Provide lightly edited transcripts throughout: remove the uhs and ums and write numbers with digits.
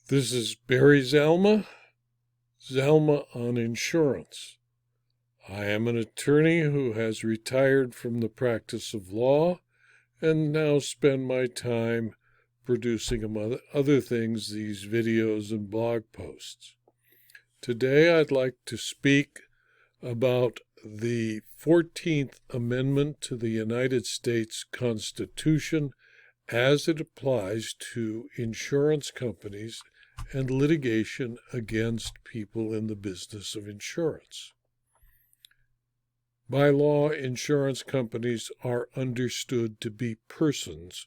This is Barry Zalma on insurance. I am an attorney who has retired from the practice of law and now spend my time producing, among other things, these videos and blog posts. Today I'd like to speak about the 14th Amendment to the United States Constitution as it applies to insurance companies and litigation against people in the business of insurance. By law, insurance companies are understood to be persons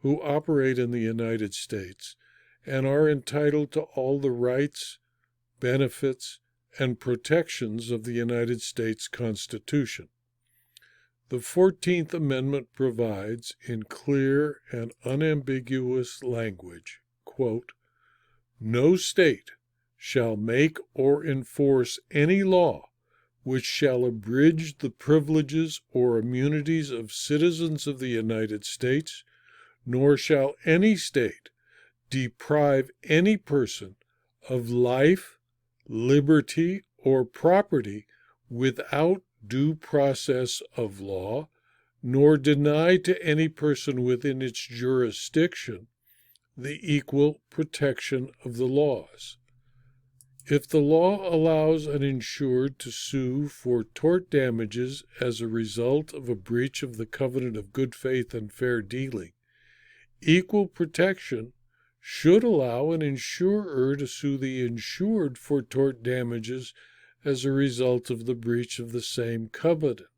who operate in the United States and are entitled to all the rights, benefits, and protections of the United States Constitution. The 14th Amendment provides, in clear and unambiguous language, quote, "No state shall make or enforce any law which shall abridge the privileges or immunities of citizens of the United States, nor shall any state deprive any person of life, liberty, or property without due process of law, nor deny to any person within its jurisdiction the equal protection of the laws. If the law allows an insured to sue for tort damages as a result of a breach of the covenant of good faith and fair dealing, equal protection should allow an insurer to sue the insured for tort damages as a result of the breach of the same covenant.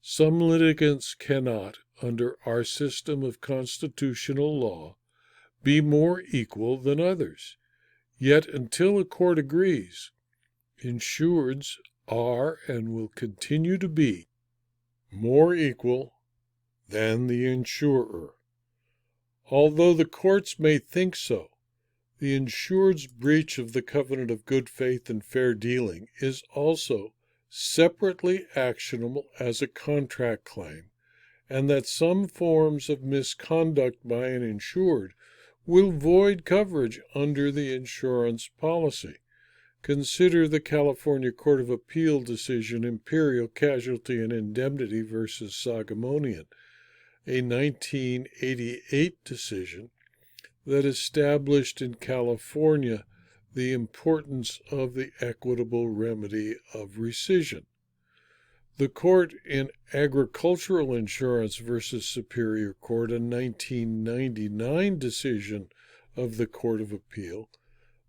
Some litigants cannot, under our system of constitutional law, be more equal than others. Yet until a court agrees, insureds are and will continue to be more equal than the insurer. Although the courts may think so, the insured's breach of the covenant of good faith and fair dealing is also separately actionable as a contract claim, and that some forms of misconduct by an insured will void coverage under the insurance policy. Consider the California Court of Appeal decision Imperial Casualty and Indemnity v. Sagamonian, a 1988 decision that established in California the importance of the equitable remedy of rescission. The court in Agricultural Insurance v. Superior Court, a 1999 decision of the Court of Appeal,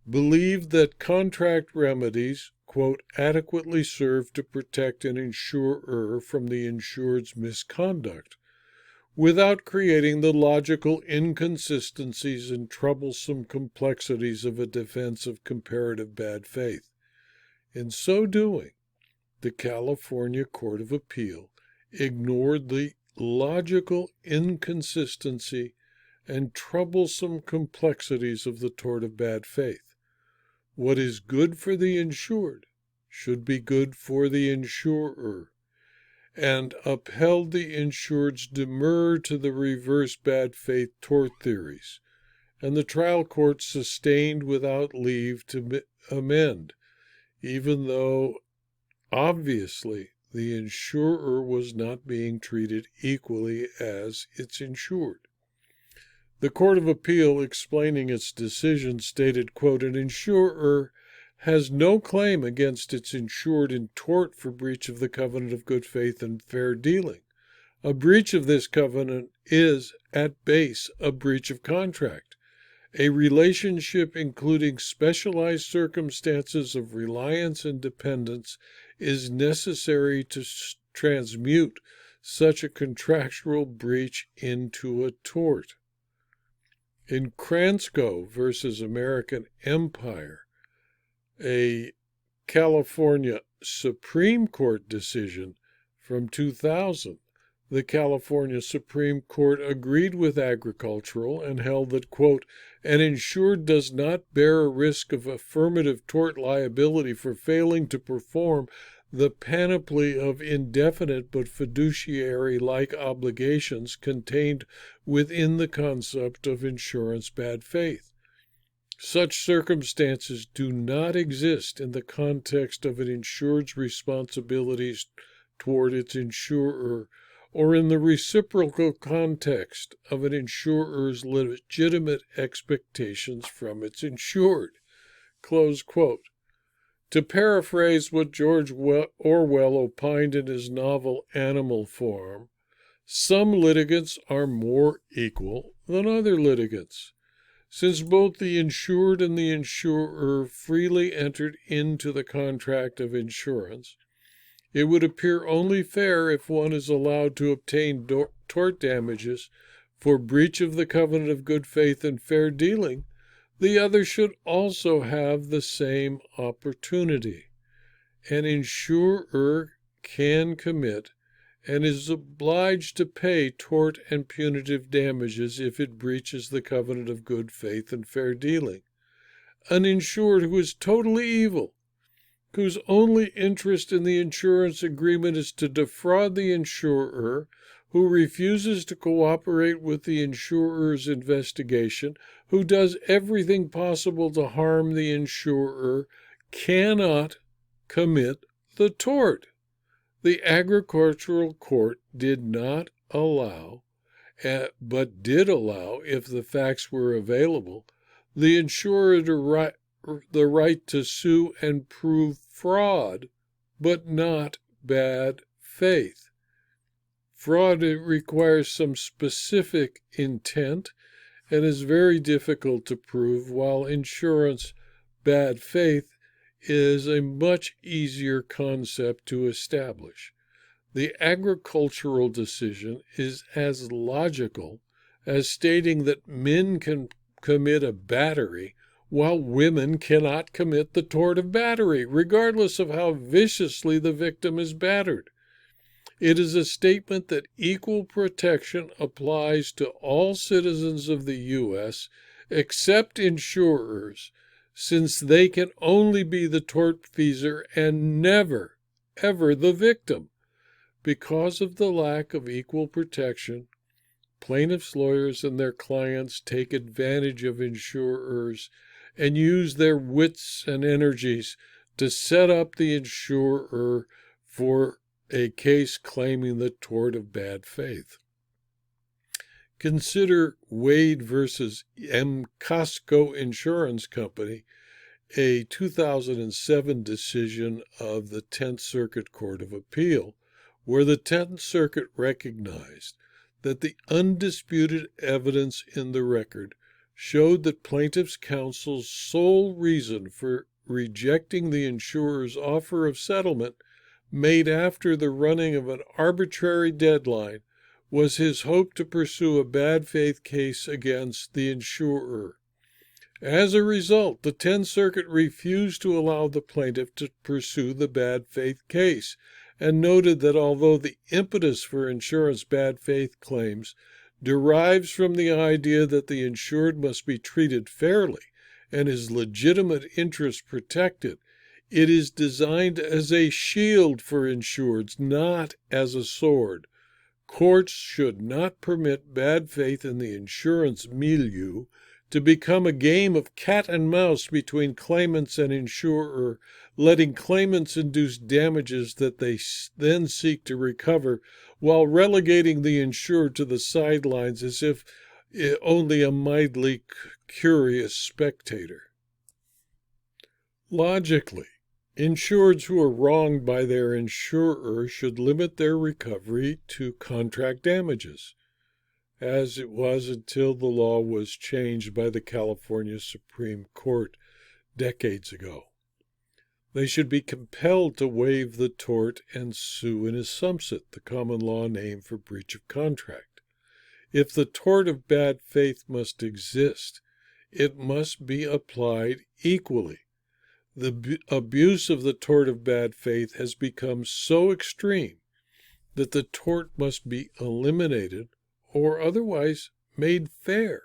believed that contract remedies, quote, adequately serve to protect an insurer from the insured's misconduct, without creating the logical inconsistencies and troublesome complexities of a defense of comparative bad faith. In so doing, the California Court of Appeal ignored the logical inconsistency and troublesome complexities of the tort of bad faith. What is good for the insured should be good for the insurer, and upheld the insured's demur to the reverse bad faith tort theories, and the trial court sustained without leave to amend, even though obviously the insurer was not being treated equally as its insured. The Court of Appeal, explaining its decision, stated, quote, an insurer has no claim against its insured in tort for breach of the covenant of good faith and fair dealing. A breach of this covenant is, at base, a breach of contract. A relationship including specialized circumstances of reliance and dependence is necessary to transmute such a contractual breach into a tort. In Kransko v. American Empire, a California Supreme Court decision from 2000, the California Supreme Court agreed with Agricultural and held that, quote, an insured does not bear a risk of affirmative tort liability for failing to perform the panoply of indefinite but fiduciary-like obligations contained within the concept of insurance bad faith. Such circumstances do not exist in the context of an insured's responsibilities toward its insurer, or in the reciprocal context of an insurer's legitimate expectations from its insured. Close quote. To paraphrase what George Orwell opined in his novel Animal Farm, some litigants are more equal than other litigants. Since both the insured and the insurer freely entered into the contract of insurance, it would appear only fair if one is allowed to obtain tort damages for breach of the covenant of good faith and fair dealing, the other should also have the same opportunity. An insurer can commit and is obliged to pay tort and punitive damages if it breaches the covenant of good faith and fair dealing. An insured who is totally evil, whose only interest in the insurance agreement is to defraud the insurer, who refuses to cooperate with the insurer's investigation, who does everything possible to harm the insurer, cannot commit the tort. The agricultural court did not allow, but did allow, if the facts were available, the insurer the right to sue and prove fraud, but not bad faith. Fraud requires some specific intent and is very difficult to prove, while insurance bad faith is a much easier concept to establish. The agricultural decision is as logical as stating that men can commit a battery while women cannot commit the tort of battery, regardless of how viciously the victim is battered. It is a statement that equal protection applies to all citizens of the U.S. except insurers, since they can only be the tortfeasor and never, ever the victim. Because of the lack of equal protection, plaintiffs' lawyers and their clients take advantage of insurers and use their wits and energies to set up the insurer for a case claiming the tort of bad faith. Consider Wade versus M. Costco Insurance Company, a 2007 decision of the 10th Circuit Court of Appeal, where the 10th Circuit recognized that the undisputed evidence in the record showed that plaintiff's counsel's sole reason for rejecting the insurer's offer of settlement made after the running of an arbitrary deadline was his hope to pursue a bad faith case against the insurer. As a result, the 10th Circuit refused to allow the plaintiff to pursue the bad faith case and noted that although the impetus for insurance bad faith claims derives from the idea that the insured must be treated fairly and his legitimate interests protected, it is designed as a shield for insureds, not as a sword. Courts should not permit bad faith in the insurance milieu to become a game of cat and mouse between claimants and insurer, letting claimants induce damages that they then seek to recover while relegating the insured to the sidelines as if only a mildly curious spectator. Logically, insureds who are wronged by their insurer should limit their recovery to contract damages, as it was until the law was changed by the California Supreme Court decades ago. They should be compelled to waive the tort and sue in assumpsit, the common law name for breach of contract. If the tort of bad faith must exist, it must be applied equally. The abuse of the tort of bad faith has become so extreme that the tort must be eliminated or otherwise made fair.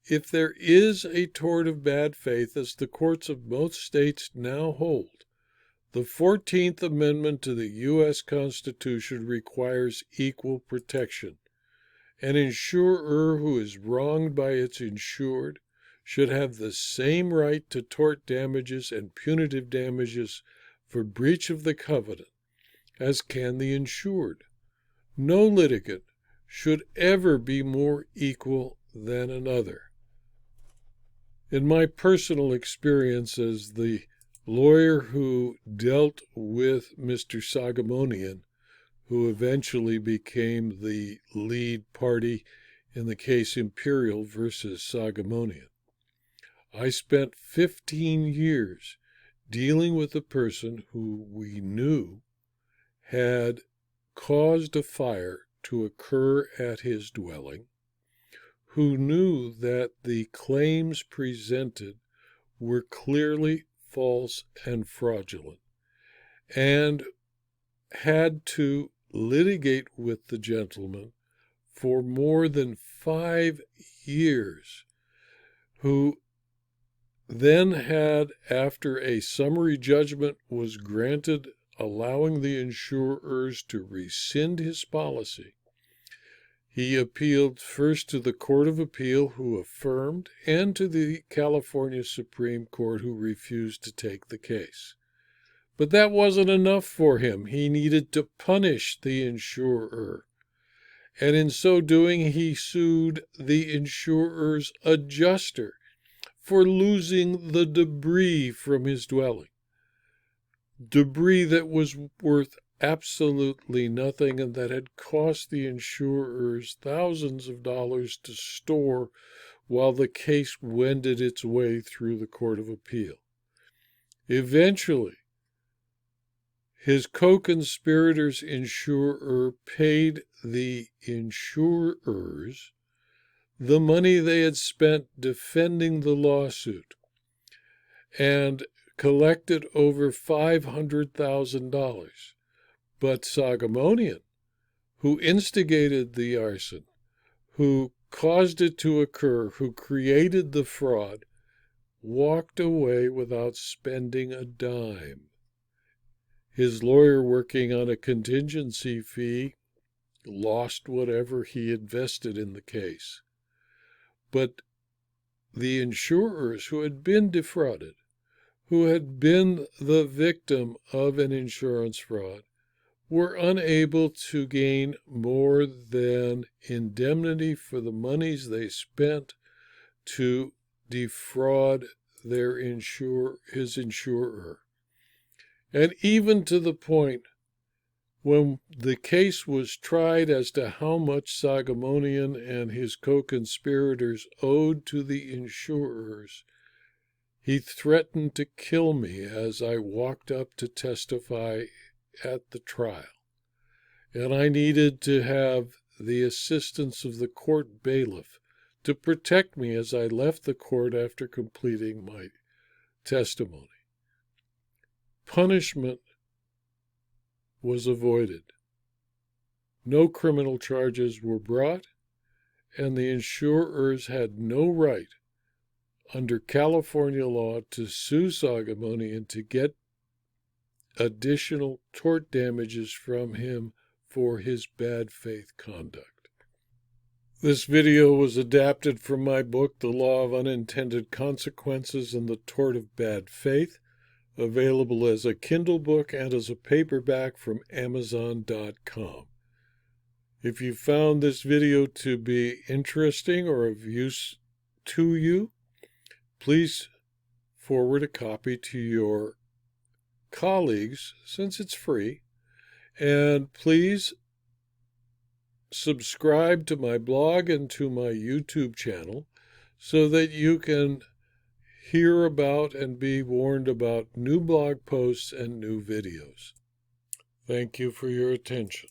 If there is a tort of bad faith, as the courts of most states now hold, the 14th Amendment to the U.S. Constitution requires equal protection. An insurer who is wronged by its insured should have the same right to tort damages and punitive damages for breach of the covenant as can the insured. No litigant should ever be more equal than another. In my personal experience as the lawyer who dealt with Mr. Sagamonian, who eventually became the lead party in the case Imperial versus Sagamonian, I spent 15 years dealing with a person who we knew had caused a fire to occur at his dwelling, who knew that the claims presented were clearly false and fraudulent, and had to litigate with the gentleman for more than 5 years, who then had, after a summary judgment was granted allowing the insurers to rescind his policy, he appealed first to the Court of Appeal, who affirmed, and to the California Supreme Court, who refused to take the case. But that wasn't enough for him. He needed to punish the insurer. And in so doing, he sued the insurer's adjuster for losing the debris from his dwelling. Debris that was worth absolutely nothing and that had cost the insurers thousands of dollars to store while the case wended its way through the Court of Appeal. Eventually, his co-conspirator's insurer paid the insurers the money they had spent defending the lawsuit and collected over $500,000. But Sagamonian, who instigated the arson, who caused it to occur, who created the fraud, walked away without spending a dime. His lawyer, working on a contingency fee, lost whatever he invested in the case. But the insurers who had been defrauded, who had been the victim of an insurance fraud, were unable to gain more than indemnity for the monies they spent to defraud his insurer. And even to the point when the case was tried as to how much Sagamonian and his co-conspirators owed to the insurers, he threatened to kill me as I walked up to testify at the trial. And I needed to have the assistance of the court bailiff to protect me as I left the court after completing my testimony. Punishment was avoided. No criminal charges were brought, and the insurers had no right under California law to sue Sagamonian to get additional tort damages from him for his bad faith conduct. This video was adapted from my book, The Law of Unintended Consequences and the Tort of Bad Faith, available as a Kindle book and as a paperback from Amazon.com. If you found this video to be interesting or of use to you, please forward a copy to your colleagues, since it's free, and please subscribe to my blog and to my YouTube channel so that you can hear about and be warned about new blog posts and new videos. Thank you for your attention.